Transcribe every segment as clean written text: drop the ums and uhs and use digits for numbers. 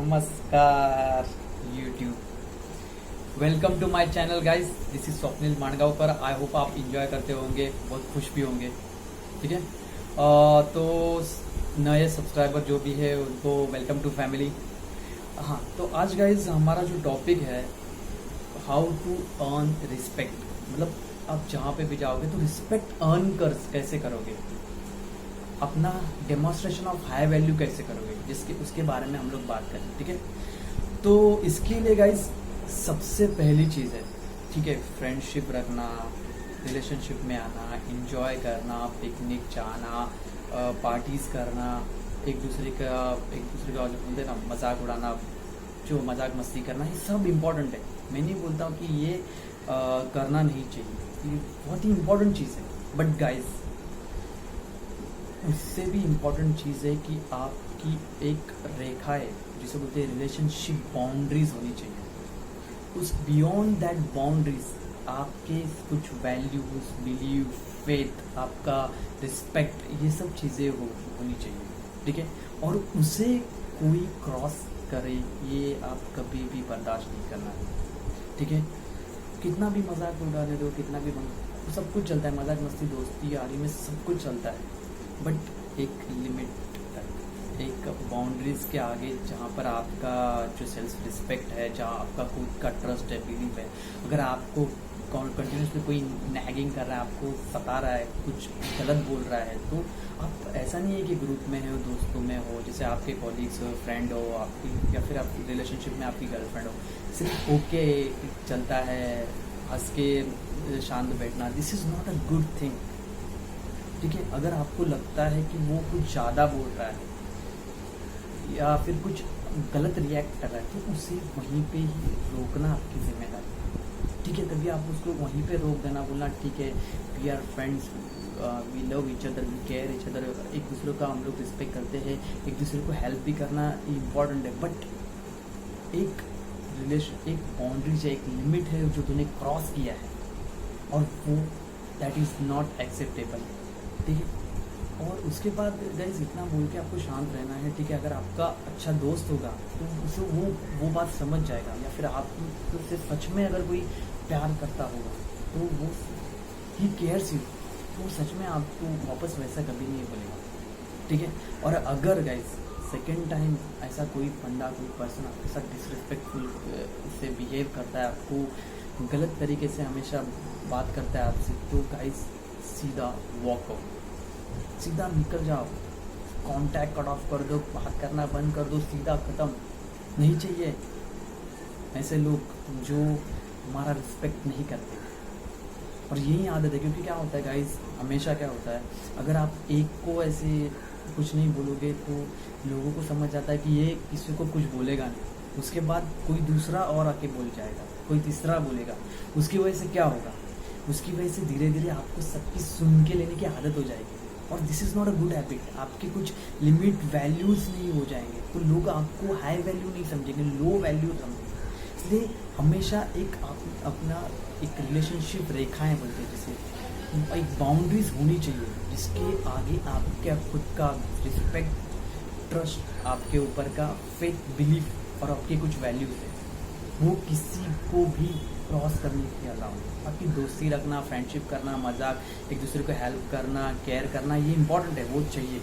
नमस्कार YouTube, welcome to my channel guys. This is Swapnil Mangaonkar. I hope आप enjoy करते होंगे, बहुत खुश भी होंगे। ठीक है, तो नए सब्सक्राइबर जो भी है उनको वेलकम टू फैमिली। हाँ, तो आज गाइस हमारा जो टॉपिक है हाउ टू अर्न रिस्पेक्ट, मतलब आप जहाँ पे भी जाओगे तो रिस्पेक्ट अर्न कर कैसे करोगे, अपना डेमोन्स्ट्रेशन ऑफ हाई वैल्यू कैसे करोगे, जिसके उसके बारे में हम लोग बात करें। ठीक है, तो इसके लिए गाइज सबसे पहली चीज़ है, ठीक है, फ्रेंडशिप रखना, रिलेशनशिप में आना, एंजॉय करना, पिकनिक जाना, पार्टीज करना, एक दूसरे का जो बोलते हैं ना मजाक उड़ाना, जो मजाक मस्ती करना, ये सब इम्पोर्टेंट है। मैं नहीं बोलता हूँ कि ये करना नहीं चाहिए, ये बहुत ही इम्पोर्टेंट चीज़ है। बट गाइज उससे भी इम्पोर्टेंट चीज़ है कि आपकी एक रेखा है जिसे बोलते हैं रिलेशनशिप बाउंड्रीज होनी चाहिए। उस बियॉन्ड दैट बाउंड्रीज आपके कुछ वैल्यूज, बिलीव, फेथ, आपका रिस्पेक्ट, ये सब चीज़ें होनी चाहिए। ठीक है, और उसे कोई क्रॉस करे ये आप कभी भी बर्दाश्त नहीं करना है। ठीक है, कितना भी मजाक उड़ाने दो, कितना भी सब कुछ चलता है, मजाक मस्ती दोस्ती यारी में सब कुछ चलता है, बट एक लिमिट तक, एक बाउंड्रीज के आगे, जहाँ पर आपका जो सेल्फ रिस्पेक्ट है, जहाँ आपका खुद का ट्रस्ट है, बिलीव है। अगर आपको कंटिन्यूसली कोई नैगिंग कर रहा है, आपको सता रहा है, कुछ गलत बोल रहा है, तो आप ऐसा नहीं है कि ग्रुप में हो, दोस्तों में हो, जैसे आपके कॉलीग्स हो, फ्रेंड हो आपकी, या फिर आपकी रिलेशनशिप में आपकी गर्लफ्रेंड हो, सिर्फ ओके चलता है, हंस के शांत बैठना, this is not a good thing. ठीक है, अगर आपको लगता है कि वो कुछ ज़्यादा बोल रहा है या फिर कुछ गलत रिएक्ट कर रहा है, तो उसे वहीं पे ही रोकना आपकी जिम्मेदारी है। ठीक है, तभी आप उसको वहीं पे रोक देना, बोलना ठीक है, we are friends, we love each other, we care each other, एक दूसरे का हम लोग रिस्पेक्ट करते हैं, एक दूसरे को हेल्प भी करना इम्पॉर्टेंट है। बट एक रिलेशन, एक बाउंड्रीज है, एक लिमिट है जो तूने क्रॉस किया है, और वो दैट इज़ नॉट एक्सेप्टेबल। ठीक है, और उसके बाद गाइज इतना बोल के आपको शांत रहना है। ठीक है, अगर आपका अच्छा दोस्त होगा तो उसे वो बात समझ जाएगा, या फिर आप तो सच में अगर कोई प्यार करता होगा तो वो ही केयर्स यू, तो वो सच में आपको वापस वैसा कभी नहीं बोलेगा। ठीक है, और अगर गाइज सेकेंड टाइम ऐसा कोई बंदा, कोई पर्सन आपके साथ डिसरिस्पेक्टफुल से बिहेव करता है, आपको गलत तरीके से हमेशा बात करता है आपसे, तो गाइज सीधा वॉक आउट, सीधा निकल जाओ, कांटेक्ट कट ऑफ कर दो, बात करना बंद कर दो, सीधा ख़त्म। नहीं चाहिए ऐसे लोग जो हमारा रिस्पेक्ट नहीं करते। और यही आदत है, क्योंकि क्या होता है गाइज, हमेशा क्या होता है, अगर आप एक को ऐसे कुछ नहीं बोलोगे तो लोगों को समझ आता है कि ये किसी को कुछ बोलेगा नहीं, उसके बाद कोई दूसरा और आके बोल जाएगा, कोई तीसरा बोलेगा, उसकी वजह से क्या होगा, उसकी वजह से धीरे धीरे आपको सबकी सुन के लेने की आदत हो जाएगी, और this is not a good habit. आपके कुछ लिमिट वैल्यूज़ नहीं हो जाएंगे, तो लोग आपको हाई वैल्यू नहीं समझेंगे, लो वैल्यू समझेंगे। इसलिए हमेशा एक अपना एक रिलेशनशिप रेखाएं बोलते हैं, जैसे एक बाउंड्रीज होनी चाहिए, जिसके आगे आपका खुद का रिस्पेक्ट, ट्रस्ट, आपके ऊपर का फेथ, बिलीफ और आपके कुछ वैल्यूज है, वो किसी को भी क्रॉस करने के अलावा। बाकी दोस्ती रखना, फ्रेंडशिप करना, मजाक, एक दूसरे को हेल्प करना, केयर करना, ये इंपॉर्टेंट है, वो चाहिए।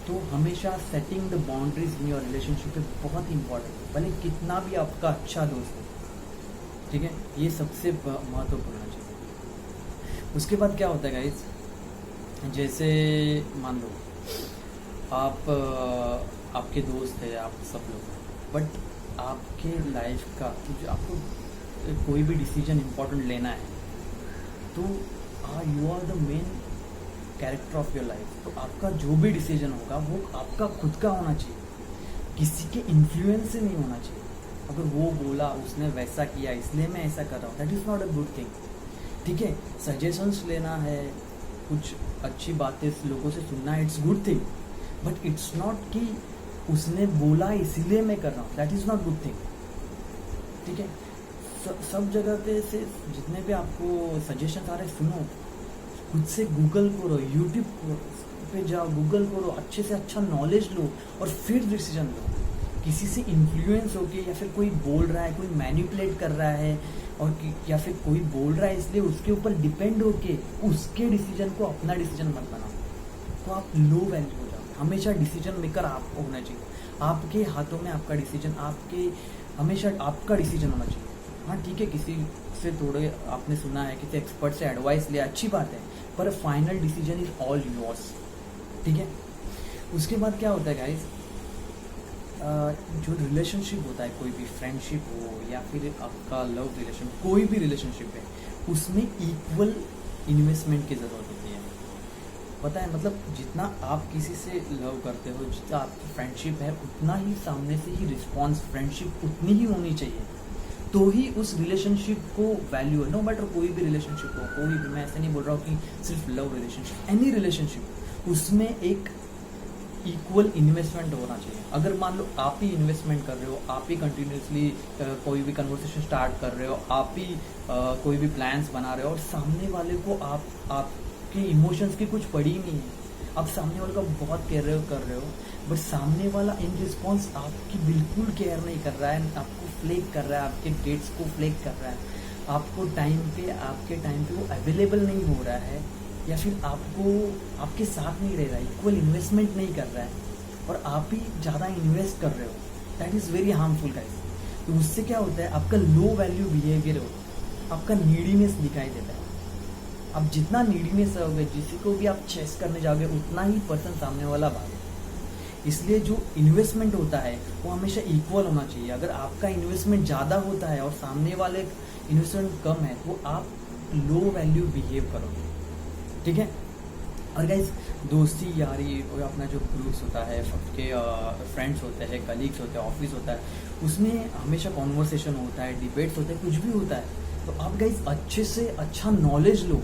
तो हमेशा setting the boundaries in your relationship है बहुत इंपॉर्टेंट है, भले कितना भी आपका अच्छा दोस्त हो। ठीक है, ये सबसे महत्वपूर्ण चीज़। उसके बाद क्या होता है गाइज, जैसे मान लो आप आपके दोस्त है, आप सब लोग, बट आपके लाइफ का आपको कोई भी डिसीजन इम्पोर्टेंट लेना है, तो you are the main character of your life. तो आपका जो भी डिसीजन होगा वो आपका खुद का होना चाहिए, किसी के इन्फ्लुएंस से नहीं होना चाहिए। अगर वो बोला, उसने वैसा किया इसलिए मैं ऐसा कर रहा हूँ, that is not a good thing. ठीक है, सजेशंस लेना है, कुछ अच्छी बातें लोगों से सुनना है, it's good thing, but it's not कि उसने बोला इसलिए मैं कर रहा हूँ, that is not good thing. ठीक है, सब जगह पे से जितने भी आपको सजेशन आ रहे सुनो, खुद से गूगल करो, यूट्यूब पे जाओ, गूगल करो, अच्छे से अच्छा नॉलेज लो और फिर डिसीजन लो। किसी से इन्फ्लुएंस होके, या फिर कोई बोल रहा है, कोई मैनिपुलेट कर रहा है, और या फिर कोई बोल रहा है इसलिए उसके ऊपर डिपेंड होके उसके डिसीजन को अपना डिसीजन मत बनाओ, तो आप लो वैल्यू हो जाओगे। हमेशा डिसीजन मेकर आप होना चाहिए, आपके हाथों में आपका डिसीजन, हमेशा आपका डिसीजन होना चाहिए। हाँ ठीक है, किसी से थोड़े आपने सुना है, किसी एक्सपर्ट से एडवाइस लिया, अच्छी बात है, पर final decision is all yours. ठीक है, उसके बाद क्या होता है गाइस, जो रिलेशनशिप होता है, कोई भी फ्रेंडशिप हो या फिर आपका लव रिलेशन, कोई भी रिलेशनशिप है, उसमें इक्वल इन्वेस्टमेंट की ज़रूरत होती है। पता है, मतलब जितना आप किसी से लव करते हो, जितना आपकी फ्रेंडशिप है, उतना ही सामने से ही रिस्पॉन्स, फ्रेंडशिप उतनी ही होनी चाहिए, तो ही उस रिलेशनशिप को वैल्यू है। नो मैटर कोई भी रिलेशनशिप हो, कोई भी, मैं ऐसे नहीं बोल रहा हूँ कि सिर्फ लव रिलेशनशिप, एनी रिलेशनशिप, उसमें एक इक्वल इन्वेस्टमेंट होना चाहिए। अगर मान लो आप ही इन्वेस्टमेंट कर रहे हो, आप ही कंटिन्यूसली कोई भी कन्वर्सेशन स्टार्ट कर रहे हो, आप ही कोई भी प्लान्स बना रहे हो, और सामने वाले को आपके इमोशंस की कुछ पड़ी ही नहीं है, आप सामने वाले का बहुत केयर कर रहे हो, बट सामने वाला इन रिस्पॉन्स आपकी बिल्कुल केयर नहीं कर रहा है, आपको फ्लेक कर रहा है, आपके डेट्स को फ्लेक कर रहा है, आपको आपके टाइम पे वो अवेलेबल नहीं हो रहा है, या फिर आपके साथ नहीं रह रहा है, इक्वल इन्वेस्टमेंट नहीं कर रहा है, और आप ही ज़्यादा इन्वेस्ट कर रहे हो, that is very harmful guys. तो उससे क्या होता है, आपका लो वैल्यू बिहेवियर हो, आपका नीडीनेस दिखाई देता है। आप जितना नीडीनेस रहोगे, जिसी को भी आप चेस करने जाओगे, उतना ही पर्सन सामने वाला भागे। इसलिए जो इन्वेस्टमेंट होता है वो हमेशा इक्वल होना चाहिए। अगर आपका इन्वेस्टमेंट ज़्यादा होता है और सामने वाले इन्वेस्टमेंट कम है, तो आप लो वैल्यू बिहेव करोगे। ठीक है, और गाइस, दोस्ती यारी और अपना जो ग्रुप्स होता है, सबके फ्रेंड्स होते हैं, कलीग्स होते हैं, ऑफिस होता है, उसमें हमेशा कॉन्वर्सेशन होता है, डिबेट्स होते हैं, कुछ भी होता है, तो आप गाइस अच्छे से अच्छा नॉलेज लो,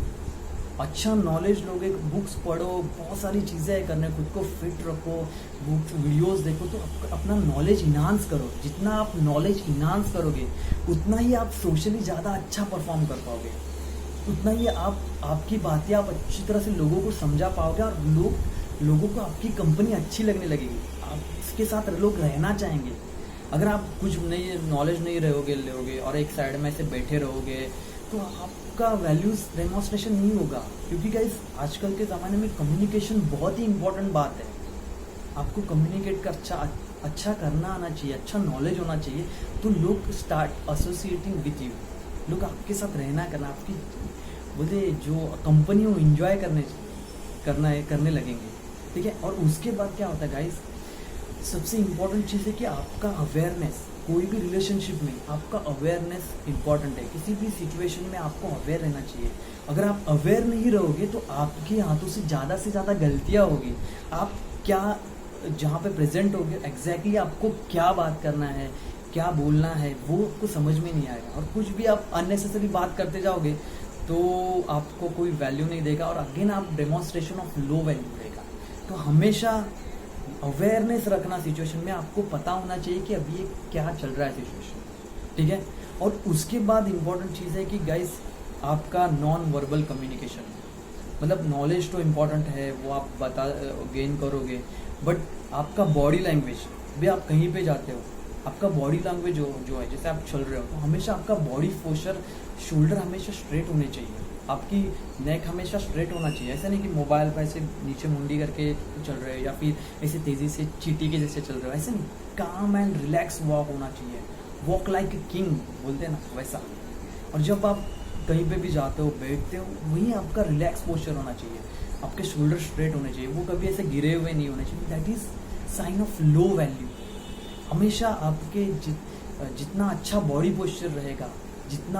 अच्छा नॉलेज लोगे, बुक्स पढ़ो, बहुत सारी चीज़ें करने, खुद को फिट रखो, बुक्स वीडियोस देखो, तो अपना नॉलेज इन्हांस करो। जितना आप नॉलेज इन्हांस करोगे, उतना ही आप सोशली ज़्यादा अच्छा परफॉर्म कर पाओगे, उतना ही आपकी बातें आप अच्छी तरह से लोगों को समझा पाओगे, और लोगों को आपकी कंपनी अच्छी लगने लगेगी, आप इसके साथ लोग रहना चाहेंगे। अगर आप कुछ नहीं नॉलेज नहीं लोगे और एक साइड में ऐसे बैठे रहोगे, तो आपका वैल्यूज डेमोन्स्ट्रेशन नहीं होगा। क्योंकि गाइस, आजकल के ज़माने में कम्युनिकेशन बहुत ही इंपॉर्टेंट बात है। आपको कम्युनिकेट कर अच्छा करना आना चाहिए, अच्छा नॉलेज होना चाहिए, तो लोग स्टार्ट एसोसिएटिंग विथ यू, लोग आपके साथ रहना करना, आपकी बोलते जो कंपनी हो इंजॉय करने लगेंगे। ठीक है, और उसके बाद क्या होता है गाइस, सबसे इम्पोर्टेंट चीज़ है कि आपका अवेयरनेस, कोई भी रिलेशनशिप में आपका अवेयरनेस इंपॉर्टेंट है। किसी भी सिचुएशन में आपको अवेयर रहना चाहिए। अगर आप अवेयर नहीं रहोगे, तो आपके हाथों से ज़्यादा गलतियाँ होगी। आप क्या जहाँ पे प्रेजेंट होगे, एग्जैक्टली आपको क्या बात करना है, क्या बोलना है, वो आपको समझ में नहीं आएगा, और कुछ भी आप अननेसेसरी बात करते जाओगे, तो आपको कोई वैल्यू नहीं देगा, और अगेन आप डेमोन्स्ट्रेशन ऑफ लो वैल्यू देगा। तो हमेशा अवेयरनेस रखना सिचुएशन में, आपको पता होना चाहिए कि अभी ये क्या चल रहा है सिचुएशन। ठीक है, और उसके बाद इम्पॉर्टेंट चीज़ है कि गाइस, आपका नॉन वर्बल कम्युनिकेशन, मतलब नॉलेज तो इम्पॉर्टेंट है, वो आप गेन करोगे, बट आपका बॉडी लैंग्वेज भी, आप कहीं पे जाते हो, आपका बॉडी लैंग्वेज जो है, जैसे आप चल रहे हो, तो हमेशा आपका बॉडी पोस्चर, शोल्डर हमेशा स्ट्रेट होने चाहिए, आपकी नेक हमेशा स्ट्रेट होना चाहिए। ऐसा नहीं कि मोबाइल पर ऐसे नीचे मुंडी करके चल रहे हो, या फिर ऐसे तेज़ी से चींटी के जैसे चल रहे हो, ऐसे नहीं, काम एंड रिलैक्स वॉक होना चाहिए, वॉक लाइक ए किंग बोलते हैं ना, वैसा। और जब आप कहीं पे भी जाते हो, बैठते हो, वहीं आपका रिलैक्स पोस्चर होना चाहिए, आपके शोल्डर स्ट्रेट होने चाहिए, वो कभी ऐसे गिरे हुए नहीं होने चाहिए। That is sine of low value. हमेशा आपके जितना अच्छा बॉडी पोस्चर रहेगा,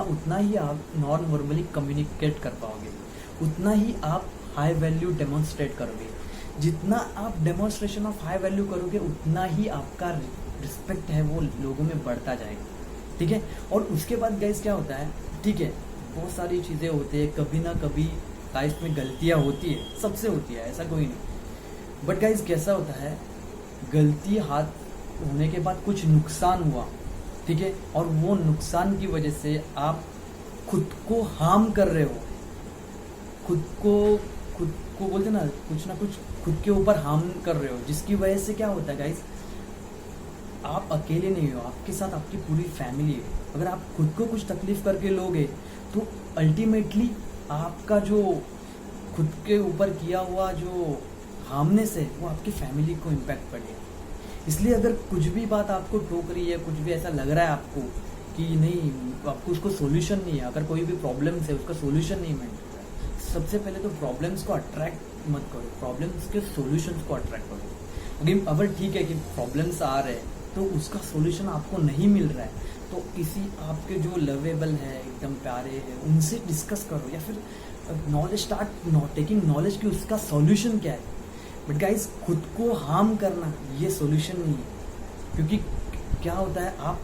उतना ही आप नॉन वर्बली कम्युनिकेट कर पाओगे, उतना ही आप हाई वैल्यू डेमोन्स्ट्रेट करोगे। जितना आप डेमोन्स्ट्रेशन ऑफ हाई वैल्यू करोगे, उतना ही आपका रिस्पेक्ट है वो लोगों में बढ़ता जाएगा। ठीक है, और उसके बाद गाइस क्या होता है, ठीक है, बहुत सारी चीज़ें होती है, कभी ना कभी लाइफ में गलतियाँ होती है, सबसे होती है, ऐसा कोई नहीं। बट गाइस, कैसा होता है, गलती हाथ होने के बाद कुछ नुकसान हुआ, ठीक है, और वो नुकसान की वजह से आप खुद को हार्म कर रहे हो, खुद को बोलते ना कुछ खुद के ऊपर हार्म कर रहे हो, जिसकी वजह से क्या होता है गाइस, आप अकेले नहीं हो, आपके साथ आपकी पूरी फैमिली है। अगर आप खुद को कुछ तकलीफ करके लोगे तो अल्टीमेटली आपका जो खुद के ऊपर किया हुआ जो हार्मनेस है वो आपकी फैमिली को इम्पैक्ट पड़ेगा। इसलिए अगर कुछ भी बात आपको टोक रही है, कुछ भी ऐसा लग रहा है आपको कि नहीं आपको उसको सोल्यूशन नहीं है, अगर कोई भी प्रॉब्लम्स है उसका सोल्यूशन नहीं मिल रहा है, सबसे पहले तो प्रॉब्लम्स को अट्रैक्ट मत करो, प्रॉब्लम्स के सोल्यूशंस को अट्रैक्ट करो। अगर ठीक है कि प्रॉब्लम्स आ रहे हैं तो उसका सोल्यूशन आपको नहीं मिल रहा है तो किसी आपके जो लवेबल है, एकदम प्यारे है, उनसे डिस्कस करो, या फिर नॉलेज स्टार्ट टेकिंग नॉलेज कि उसका सॉल्यूशन क्या है। बट गाइज खुद को हार्म करना ये सॉल्यूशन नहीं है, क्योंकि क्या होता है आप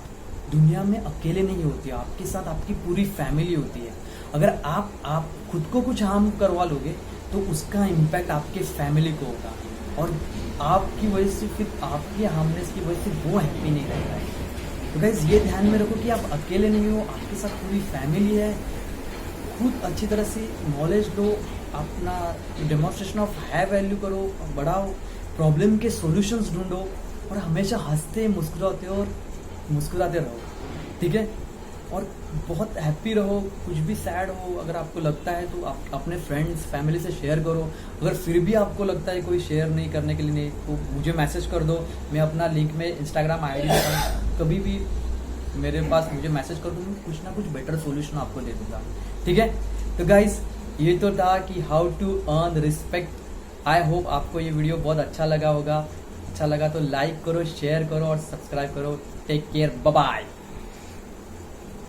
दुनिया में अकेले नहीं होते, आपके साथ आपकी पूरी फैमिली होती है। अगर आप खुद को कुछ हार्म करवा लोगे तो उसका इम्पैक्ट आपके फैमिली को होगा और आपकी वजह से फिर आपकी हार्मनेस की वजह से वो हैप्पी नहीं रहता है। तो गाइज ये ध्यान में रखो कि आप अकेले नहीं हो, आपके साथ पूरी फैमिली है। खुद अच्छी तरह से नॉलेज लो, अपना डेमोन्स्ट्रेशन ऑफ है वैल्यू करो, बढ़ाओ, प्रॉब्लम के सॉल्यूशंस ढूंढो और हमेशा हंसते मुस्कुराते रहो, ठीक है। और बहुत हैप्पी रहो, कुछ भी सैड हो अगर आपको लगता है तो आप अपने फ्रेंड्स फैमिली से शेयर करो। अगर फिर भी आपको लगता है कोई शेयर नहीं करने के लिए नहीं तो मुझे मैसेज कर दो, मैं अपना लिंक में इंस्टाग्राम आईडी देता हूँ, कभी भी मेरे पास मुझे मैसेज कर दूँ, कुछ ना कुछ बेटर सोल्यूशन आपको दे दूँगा, ठीक है। तो गाइज ये तो था कि how to earn respect. I hope आपको ये वीडियो बहुत अच्छा लगा होगा। अच्छा लगा तो लाइक करो, शेयर करो और सब्सक्राइब करो। Take care, bye bye.